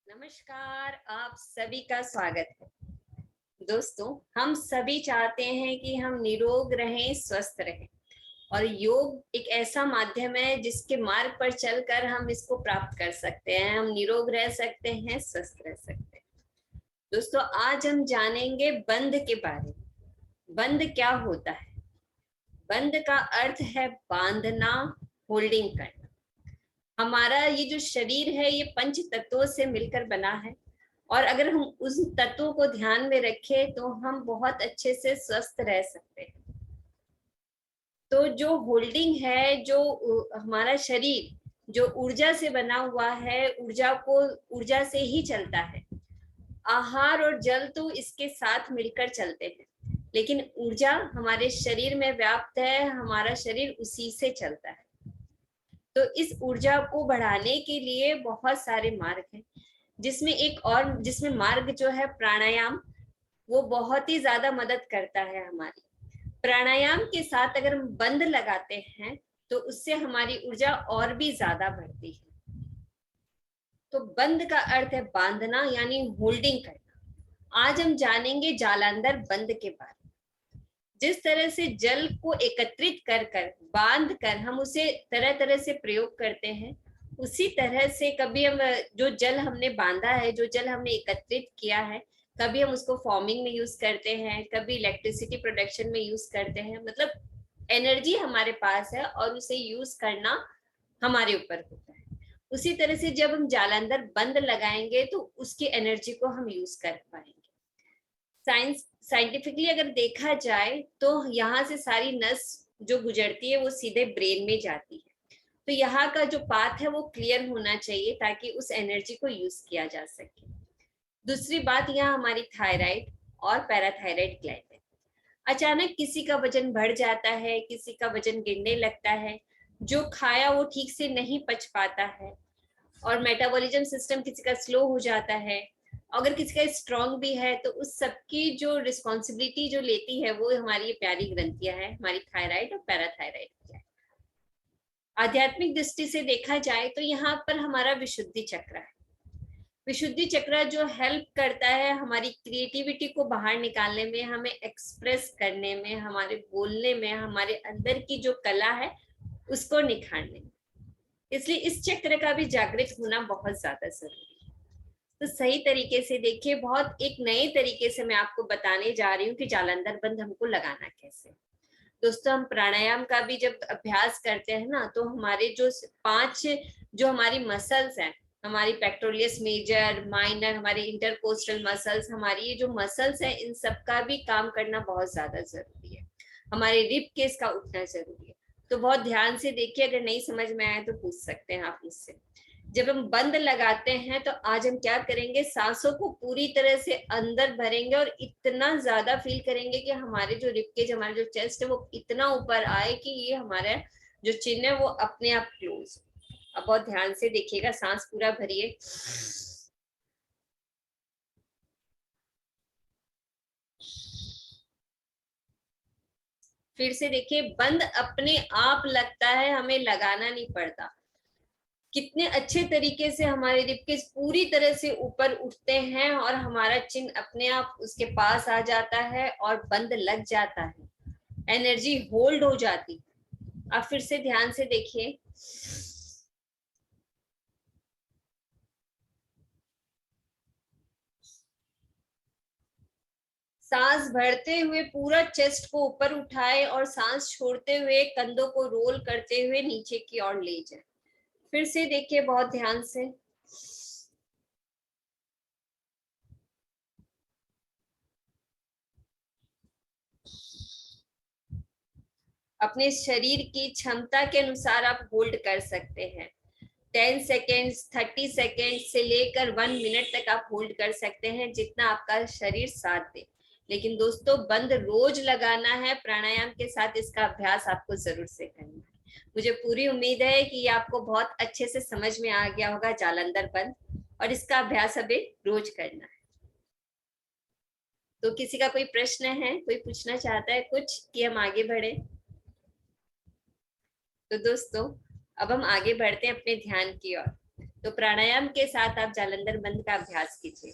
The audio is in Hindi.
नमस्कार, आप सभी का स्वागत है। दोस्तों, हम सभी चाहते हैं कि हम निरोग रहें, स्वस्थ रहें और योग एक ऐसा माध्यम है जिसके मार्ग पर चलकर हम इसको प्राप्त कर सकते हैं। हम निरोग रह सकते हैं, स्वस्थ रह सकते हैं। दोस्तों, आज हम जानेंगे बंध के बारे में। बंध क्या होता है? बंध का अर्थ है बांधना, होल्डिंग करना। हमारा ये जो शरीर है ये पंच तत्वों से मिलकर बना है और अगर हम उस तत्वों को ध्यान में रखें तो हम बहुत अच्छे से स्वस्थ रह सकते हैं। तो जो होल्डिंग है, जो हमारा शरीर जो ऊर्जा से बना हुआ है, ऊर्जा से ही चलता है। आहार और जल तो इसके साथ मिलकर चलते हैं, लेकिन ऊर्जा हमारे शरीर में व्याप्त है, हमारा शरीर उसी से चलता है। तो इस ऊर्जा को बढ़ाने के लिए बहुत सारे मार्ग हैं, जिसमें मार्ग जो है प्राणायाम, वो बहुत ही ज्यादा मदद करता है हमारी। प्राणायाम के साथ अगर हम बंध लगाते हैं तो उससे हमारी ऊर्जा और भी ज्यादा बढ़ती है। तो बंध का अर्थ है बांधना, यानी होल्डिंग करना। आज हम जानेंगे जालंधर बंध के बारे में। जिस तरह से जल को एकत्रित कर कर बांध कर हम उसे तरह तरह से प्रयोग करते हैं, उसी तरह से कभी हम जो जल हमने बांधा है, जो जल हमने एकत्रित किया है, कभी हम उसको फॉर्मिंग में यूज करते हैं, कभी इलेक्ट्रिसिटी प्रोडक्शन में यूज करते हैं। मतलब एनर्जी हमारे पास है और उसे यूज करना हमारे ऊपर होता है। उसी तरह से जब हम जालंधर बंद लगाएंगे तो उसकी एनर्जी को हम यूज कर पाएंगे। साइंटिफिकली अगर देखा जाए तो यहाँ से सारी नस जो गुजरती है वो सीधे ब्रेन में जाती है। तो यहाँ का जो पाथ है वो क्लियर होना चाहिए ताकि उस एनर्जी को यूज किया जा सके। दूसरी बात, यहाँ हमारी थायराइड और पैराथायराइड ग्लैंड है। अचानक किसी का वजन बढ़ जाता है, किसी का वजन गिरने लगता है, जो खाया वो ठीक से नहीं पच पाता है और मेटाबॉलिज्म सिस्टम किसी का स्लो हो जाता है। अगर किसी का स्ट्रांग भी है तो उस सबकी जो रिस्पॉन्सिबिलिटी जो लेती है वो हमारी प्यारी ग्रंथियां हैं, हमारी थायराइड और पैराथायराइड। आध्यात्मिक दृष्टि से देखा जाए तो यहाँ पर हमारा विशुद्धि चक्र है। विशुद्धि चक्र जो हेल्प करता है हमारी क्रिएटिविटी को बाहर निकालने में, हमें एक्सप्रेस करने में, हमारे बोलने में, हमारे अंदर की जो कला है उसको निखारने में। इसलिए इस चक्र का भी जागृत होना बहुत ज्यादा जरूरी है। तो सही तरीके से देखिए, बहुत एक नए तरीके से मैं आपको बताने जा रही हूँ कि जालंधर बंध हमको लगाना कैसे। दोस्तों, हम प्राणायाम का भी जब अभ्यास करते हैं ना, तो हमारे जो 5 जो हमारी मसल्स हैं, हमारी पेक्टोरियस मेजर, माइनर, हमारे इंटरकोस्टल मसल्स, हमारी ये जो मसल्स हैं, इन सब का भी काम करना बहुत ज्यादा जरूरी है। हमारे रिब केस का उठना जरूरी है। तो बहुत ध्यान से देखिए, अगर नहीं समझ में आए तो पूछ सकते हैं आप मुझसे। जब हम बंद लगाते हैं तो आज हम क्या करेंगे, सांसों को पूरी तरह से अंदर भरेंगे और इतना ज्यादा फील करेंगे कि हमारे जो रिबकेज, हमारे जो चेस्ट है वो इतना ऊपर आए कि ये हमारा जो चिन्ह है वो अपने आप क्लोज। अब बहुत ध्यान से देखिएगा, सांस पूरा भरिए। फिर से देखिए, बंद अपने आप लगता है, हमें लगाना नहीं पड़ता। कितने अच्छे तरीके से हमारे रिबकेज पूरी तरह से ऊपर उठते हैं और हमारा चिन्ह अपने आप उसके पास आ जाता है और बंद लग जाता है, एनर्जी होल्ड हो जाती है। आप फिर से ध्यान से देखिए। सांस भरते हुए पूरा चेस्ट को ऊपर उठाए और सांस छोड़ते हुए कंधों को रोल करते हुए नीचे की ओर ले जाए। फिर से देखिए बहुत ध्यान से। अपने शरीर की क्षमता के अनुसार आप होल्ड कर सकते हैं। 10 सेकेंड्स, 30 सेकेंड से लेकर 1 मिनट तक आप होल्ड कर सकते हैं, जितना आपका शरीर साथ दे। लेकिन दोस्तों, बंद रोज लगाना है। प्राणायाम के साथ इसका अभ्यास आपको जरूर से करना है। मुझे पूरी उम्मीद है कि ये आपको बहुत अच्छे से समझ में आ गया होगा जालंधर बंद, और इसका अभ्यास अभी रोज करना है। तो किसी का कोई प्रश्न है, कोई पूछना चाहता है कुछ, कि हम आगे बढ़े? तो दोस्तों, अब हम आगे बढ़ते हैं अपने ध्यान की ओर। तो प्राणायाम के साथ आप जालंधर बंद का अभ्यास कीजिए।